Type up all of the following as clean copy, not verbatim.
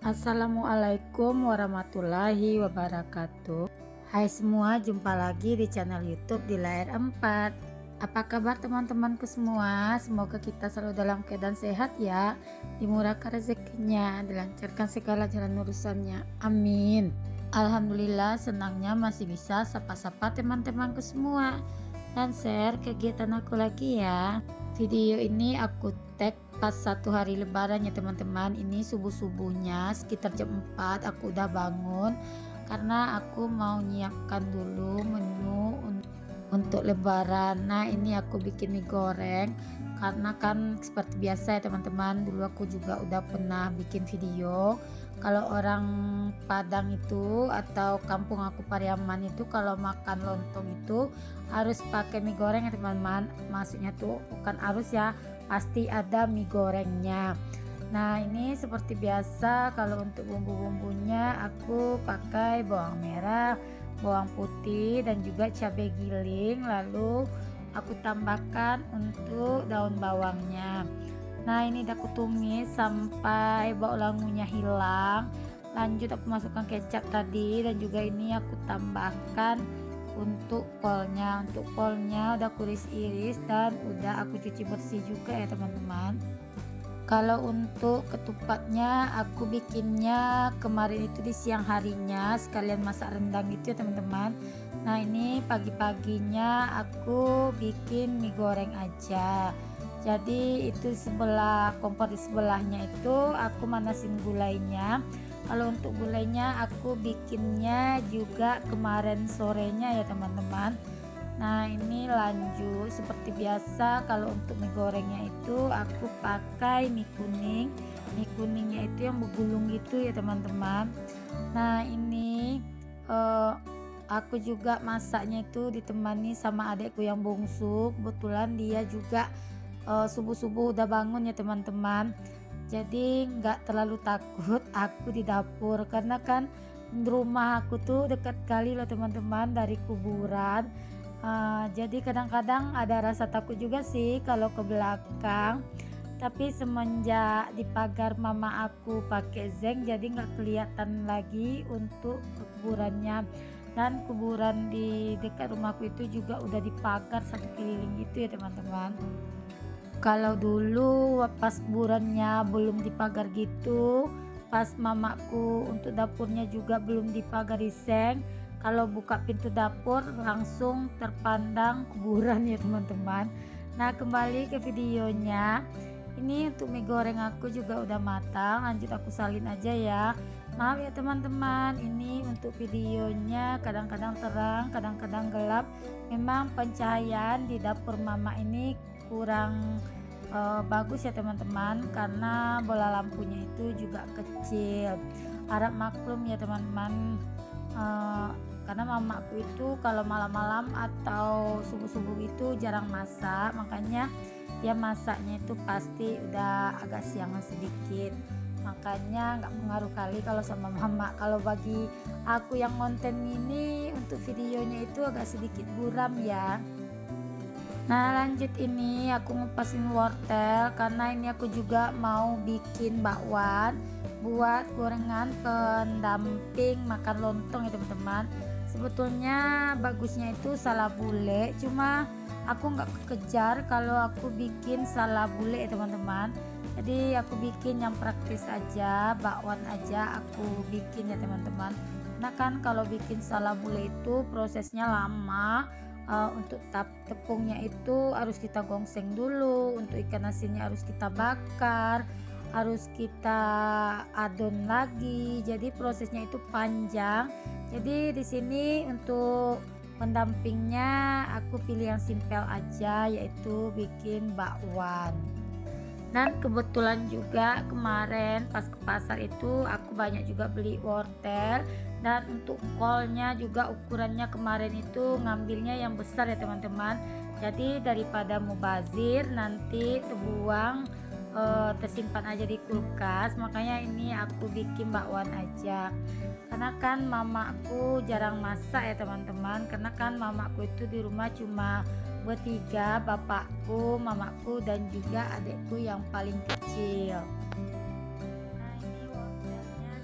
Assalamualaikum warahmatullahi wabarakatuh. Hai semua, jumpa lagi di channel YouTube di layar 4. Apa kabar teman-temanku semua? Semoga kita selalu dalam keadaan sehat ya, dimurahkan rezekinya, dilancarkan segala jalan urusannya. Amin. Alhamdulillah, senangnya masih bisa sapa-sapa teman-temanku semua dan share kegiatan aku lagi ya. Video ini aku tag pas satu hari lebaran ya teman-teman. Ini subuh-subuhnya sekitar jam 4 aku udah bangun karena aku mau nyiapkan dulu menu untuk lebaran. Nah, ini aku bikin mie goreng karena kan seperti biasa ya teman-teman, dulu aku juga udah pernah bikin video. Kalau orang Padang itu atau kampung aku Pariaman itu kalau makan lontong itu harus pakai mie goreng ya teman-teman. Maksudnya tuh bukan harus ya, pasti ada mie gorengnya. Nah, ini seperti biasa kalau untuk bumbu-bumbunya aku pakai bawang merah, bawang putih dan juga cabai giling, lalu aku tambahkan untuk daun bawangnya. Nah, ini udah aku tumis sampai bau langunya hilang. Lanjut aku masukkan kecap tadi dan juga ini aku tambahkan untuk kolnya. Untuk kolnya udah aku iris-iris dan udah aku cuci bersih juga ya teman-teman. Kalau untuk ketupatnya aku bikinnya kemarin itu di siang harinya sekalian masak rendang gitu ya teman-teman. Nah, ini pagi-paginya aku bikin mie goreng aja. Jadi itu sebelah kompor di sebelahnya itu aku manasin gulainya. Kalau untuk gulainya aku bikinnya juga kemarin sorenya ya teman-teman. Nah, ini lanjut seperti biasa. Kalau untuk mie gorengnya itu aku pakai mie kuning. Mie kuningnya itu yang bergulung gitu ya teman-teman. Nah, ini aku juga masaknya itu ditemani sama adekku yang bungsu. Kebetulan dia juga subuh-subuh udah bangun ya teman-teman. Jadi nggak terlalu takut aku di dapur karena kan rumah aku tuh dekat kali loh teman-teman dari kuburan. Jadi kadang-kadang ada rasa takut juga sih kalau ke belakang, tapi semenjak di pagar mama aku pakai zinc jadi nggak kelihatan lagi untuk kuburannya. Dan kuburan di dekat rumahku itu juga udah dipagar satu keliling gitu ya teman-teman. Kalau dulu pas kuburannya belum dipagar gitu, pas mamaku untuk dapurnya juga belum dipagari seng, kalau buka pintu dapur langsung terpandang kuburan ya teman-teman. Nah, kembali ke videonya. Ini untuk mie goreng aku juga udah matang, lanjut aku salin aja ya. Maaf ya teman-teman, ini untuk videonya kadang-kadang terang, kadang-kadang gelap. Memang pencahayaan di dapur mama ini kurang bagus ya teman-teman, karena bola lampunya itu juga kecil. Harap maklum ya teman-teman, karena mamaku itu kalau malam-malam atau subuh-subuh itu jarang masak, makanya dia masaknya itu pasti udah agak siangan sedikit, makanya nggak pengaruh kali kalau sama mama. Kalau bagi aku yang konten ini untuk videonya itu agak sedikit buram ya. Nah, lanjut ini aku ngupasin wortel karena ini aku juga mau bikin bakwan buat gorengan pendamping makan lontong ya teman-teman. Sebetulnya bagusnya itu salah bule, cuma aku nggak kekejar kalau aku bikin salah bule ya teman-teman. Jadi aku bikin yang praktis aja, bakwan aja aku bikin ya teman-teman. Nah, kan kalau bikin salah bule itu prosesnya lama. Untuk tepungnya itu harus kita gongseng dulu, untuk ikan asinnya harus kita bakar, harus kita adon lagi, jadi prosesnya itu panjang. Jadi di sini untuk pendampingnya aku pilih yang simpel aja, yaitu bikin bakwan. Dan kebetulan juga kemarin pas ke pasar itu aku banyak juga beli wortel, dan untuk kolnya juga ukurannya kemarin itu ngambilnya yang besar ya teman-teman. Jadi daripada mubazir nanti terbuang, tersimpan aja di kulkas, makanya ini aku bikin bakwan aja. Karena kan mamaku jarang masak ya teman-teman, karena kan mamaku itu di rumah cuma bertiga, bapakku, mamaku dan juga adikku yang paling kecil. Nah, ini wortelnya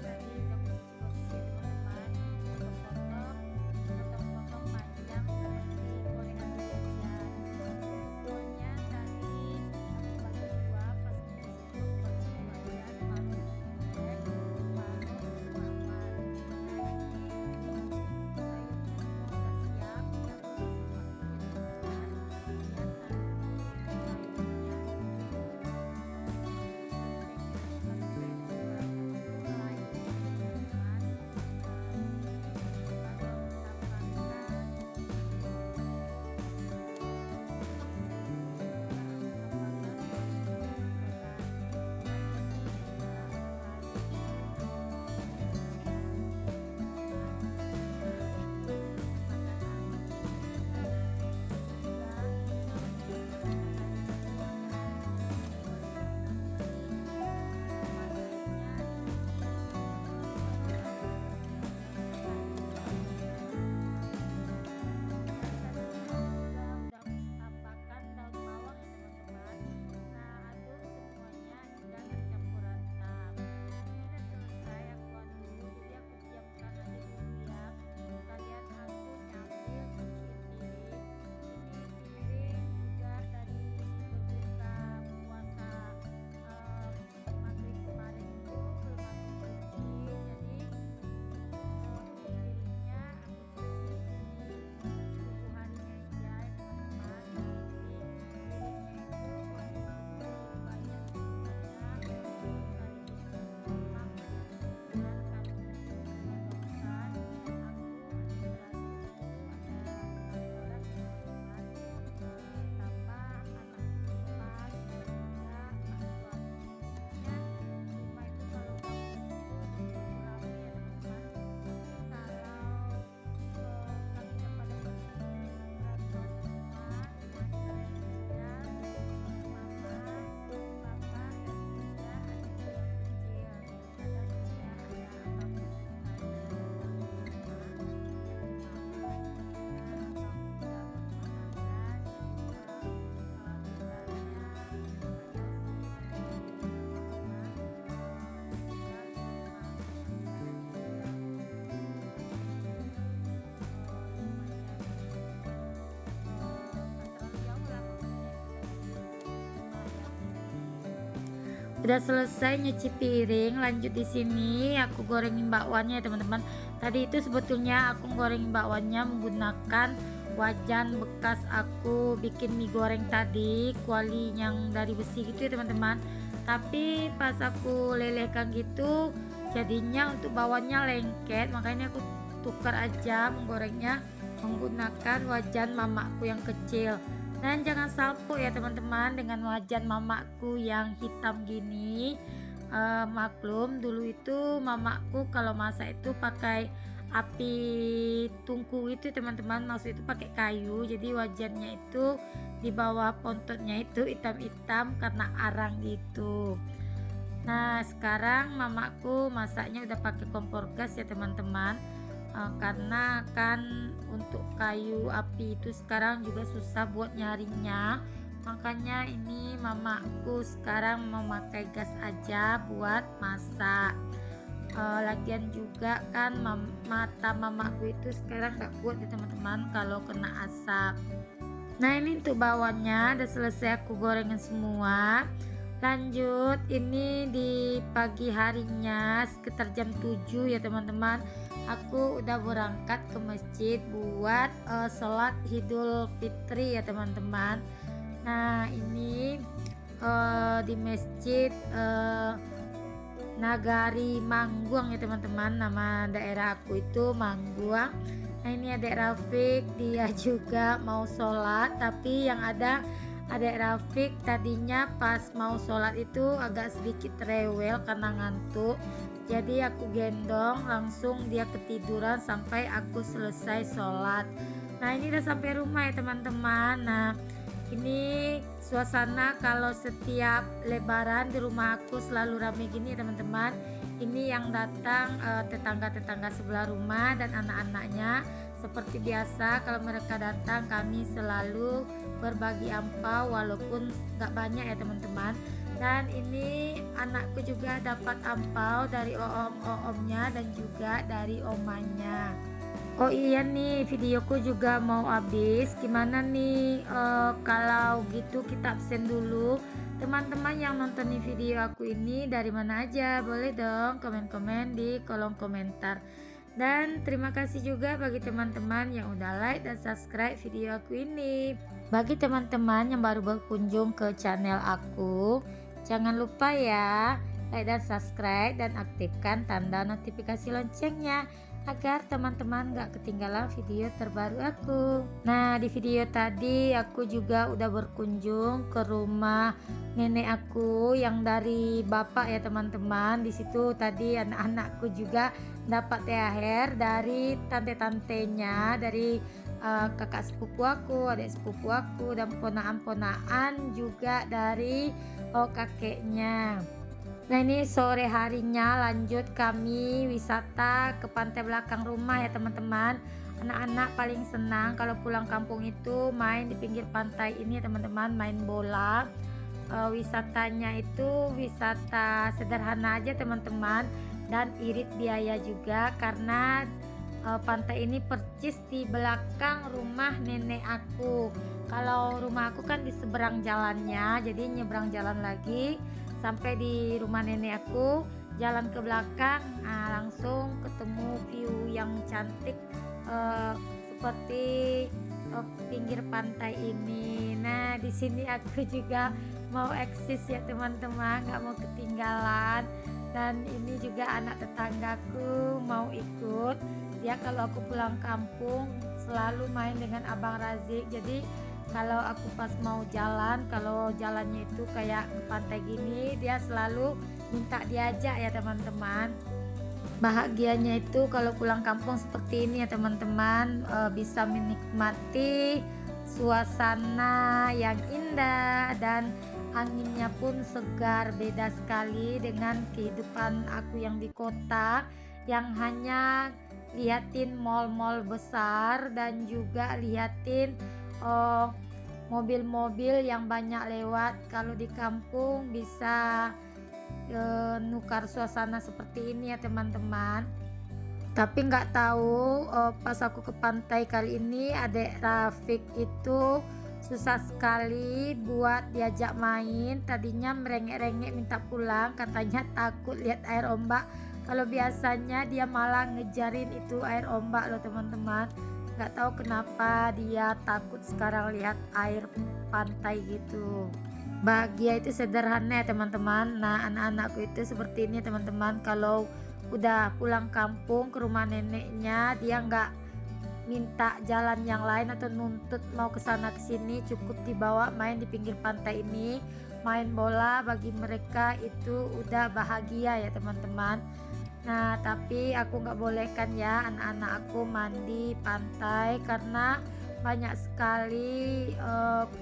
Udah selesai nyuci piring, lanjut di sini aku gorengin bakwannya ya teman-teman. Tadi itu sebetulnya aku gorengin bakwannya menggunakan wajan bekas aku bikin mie goreng tadi, kuali yang dari besi gitu ya teman-teman. Tapi pas aku lelehkan gitu jadinya untuk bakwannya lengket, makanya aku tukar aja menggorengnya menggunakan wajan mamaku yang kecil. Dan jangan salpo ya teman-teman dengan wajan mamaku yang hitam gini. Maklum dulu itu mamaku kalau masak itu pakai api tungku itu teman-teman, maksud itu pakai kayu, jadi wajannya itu di bawah pontotnya itu hitam-hitam karena arang gitu. Nah sekarang mamaku masaknya udah pakai kompor gas ya teman-teman. Karena kan untuk kayu api itu sekarang juga susah buat nyarinya, makanya ini mamaku sekarang memakai gas aja buat masak. Lagian juga kan mata mamaku itu sekarang gak kuat ya teman-teman kalau kena asap. Nah ini untuk bawangnya udah selesai aku gorengin semua. Lanjut ini di pagi harinya sekitar jam 7 ya teman-teman, aku udah berangkat ke masjid buat sholat Idul Fitri ya teman-teman. Nah ini di masjid Nagari Mangguang ya teman-teman, nama daerah aku itu Mangguang. Nah ini adek Rafiq, dia juga mau sholat, tapi yang ada adek Rafiq tadinya pas mau sholat itu agak sedikit rewel karena ngantuk, jadi aku gendong langsung dia ketiduran sampai aku selesai sholat. Nah ini udah sampai rumah ya teman-teman. Nah ini suasana kalau setiap lebaran di rumah aku selalu ramai gini teman-teman. Ini yang datang tetangga-tetangga sebelah rumah dan anak-anaknya. Seperti biasa kalau mereka datang kami selalu berbagi ampau walaupun gak banyak ya teman-teman. Dan ini anakku juga dapat ampau dari om-omnya dan juga dari omanya. Oh iya nih, videoku juga mau habis. Gimana nih kalau gitu kita absen dulu. Teman-teman yang nonton video aku ini dari mana aja, boleh dong komen-komen di kolom komentar. Dan terima kasih juga bagi teman-teman yang udah like dan subscribe video aku ini. Bagi teman-teman yang baru berkunjung ke channel aku, jangan lupa ya like dan subscribe dan aktifkan tanda notifikasi loncengnya agar teman-teman gak ketinggalan video terbaru aku. Nah di video tadi aku juga udah berkunjung ke rumah nenek aku yang dari bapak ya teman-teman. Di situ tadi anak-anakku juga dapat THR dari tante-tantenya, dari kakak sepupu aku, adik sepupu aku, dan ponaan-ponaan juga dari kakeknya. Nah ini sore harinya lanjut kami wisata ke pantai belakang rumah ya teman-teman. Anak-anak paling senang kalau pulang kampung itu main di pinggir pantai ini ya teman-teman, main bola. Wisatanya itu wisata sederhana aja teman-teman dan irit biaya juga karena pantai ini percis di belakang rumah nenek aku. Kalau rumah aku kan di seberang jalannya, jadi nyebrang jalan lagi sampai di rumah nenek aku, jalan ke belakang, langsung ketemu view yang cantik seperti pinggir pantai ini. Nah di sini aku juga mau eksis ya teman-teman, nggak mau ketinggalan. Dan ini juga anak tetanggaku mau ikut. Dia kalau aku pulang kampung selalu main dengan Abang Razik. Jadi kalau aku pas mau jalan, kalau jalannya itu kayak ke pantai gini, dia selalu minta diajak ya teman-teman. Bahagianya itu kalau pulang kampung seperti ini ya teman-teman, bisa menikmati suasana yang indah dan anginnya pun segar, beda sekali dengan kehidupan aku yang di kota yang hanya liatin mall-mall besar dan juga liatin mobil-mobil yang banyak lewat. Kalau di kampung bisa nukar suasana seperti ini ya teman-teman. Tapi nggak tahu pas aku ke pantai kali ini adek Rafiq itu susah sekali buat diajak main. Tadinya merengek-rengek minta pulang, katanya takut lihat air ombak. Kalau biasanya dia malah ngejarin itu air ombak loh teman-teman. Nggak tahu kenapa dia takut sekarang lihat air pantai gitu. Bahagia itu sederhana ya teman-teman. Nah, anak-anakku itu seperti ini teman-teman. Kalau udah pulang kampung ke rumah neneknya, dia nggak minta jalan yang lain atau nuntut mau ke sana ke sini, cukup dibawa main di pinggir pantai ini, main bola. Bagi mereka itu udah bahagia ya teman-teman. Nah, tapi aku nggak bolehkan ya anak-anak aku mandi pantai karena banyak sekali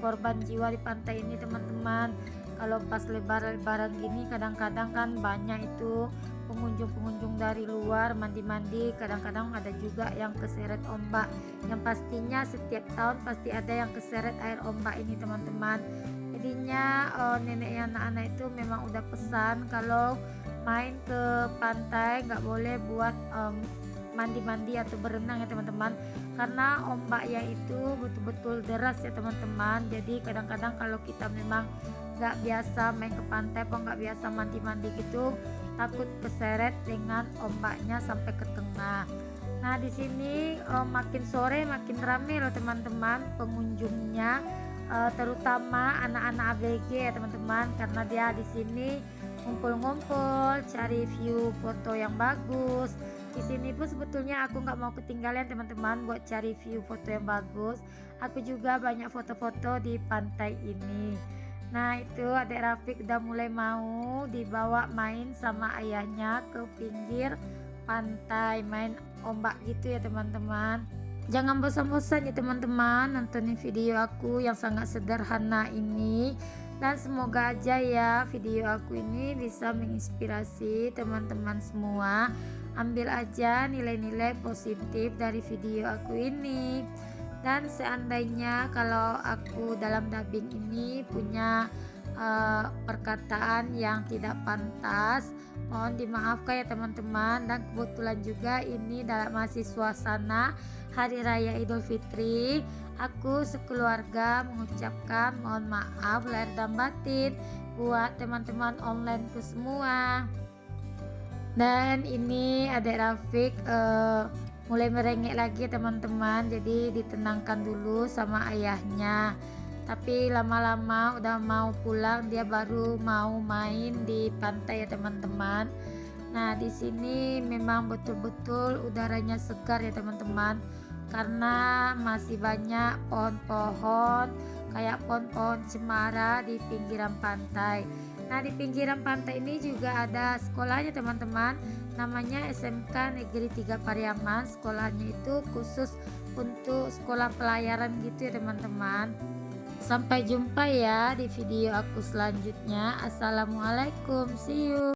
korban jiwa di pantai ini teman-teman. Kalau pas lebaran gini kadang-kadang kan banyak itu pengunjung-pengunjung dari luar mandi-mandi, kadang-kadang ada juga yang keseret ombak. Yang pastinya setiap tahun pasti ada yang keseret air ombak ini teman-teman. Jadinya nenek anak-anak itu memang udah pesan kalau main ke pantai nggak boleh buat mandi-mandi atau berenang ya teman-teman, karena ombaknya itu betul-betul deras ya teman-teman. Jadi kadang-kadang kalau kita memang nggak biasa main ke pantai atau nggak biasa mandi-mandi gitu, takut keseret dengan ombaknya sampai ke tengah. Nah, di sini makin sore makin rame loh teman-teman pengunjungnya, terutama anak-anak ABG ya teman-teman, karena dia di sini ngumpul-ngumpul cari view foto yang bagus. Di sini pun sebetulnya aku nggak mau ketinggalan teman-teman buat cari view foto yang bagus. Aku juga banyak foto-foto di pantai ini. Nah, itu adik Rafiq udah mulai mau dibawa main sama ayahnya ke pinggir pantai, main ombak gitu ya teman-teman. Jangan bosan-bosan ya teman-teman nontonin video aku yang sangat sederhana ini, dan semoga aja ya video aku ini bisa menginspirasi teman-teman semua. Ambil aja nilai-nilai positif dari video aku ini. Dan seandainya kalau aku dalam dubbing ini punya perkataan yang tidak pantas, mohon dimaafkan ya teman-teman. Dan kebetulan juga ini masih suasana Hari Raya Idul Fitri, aku sekeluarga mengucapkan mohon maaf lahir dan batin buat teman-teman online ku semua. Dan ini adik Rafiq mulai merengek lagi teman-teman, jadi ditenangkan dulu sama ayahnya. Tapi lama-lama udah mau pulang, dia baru mau main di pantai ya teman-teman. Nah, di sini memang betul-betul udaranya segar ya teman-teman, karena masih banyak pohon-pohon kayak pohon-pohon cemara di pinggiran pantai. Nah, di pinggiran pantai ini juga ada sekolahnya teman-teman, namanya SMK Negeri 3 Pariaman. Sekolahnya itu khusus untuk sekolah pelayaran gitu ya teman-teman. Sampai jumpa ya di video aku selanjutnya. Assalamualaikum, see you.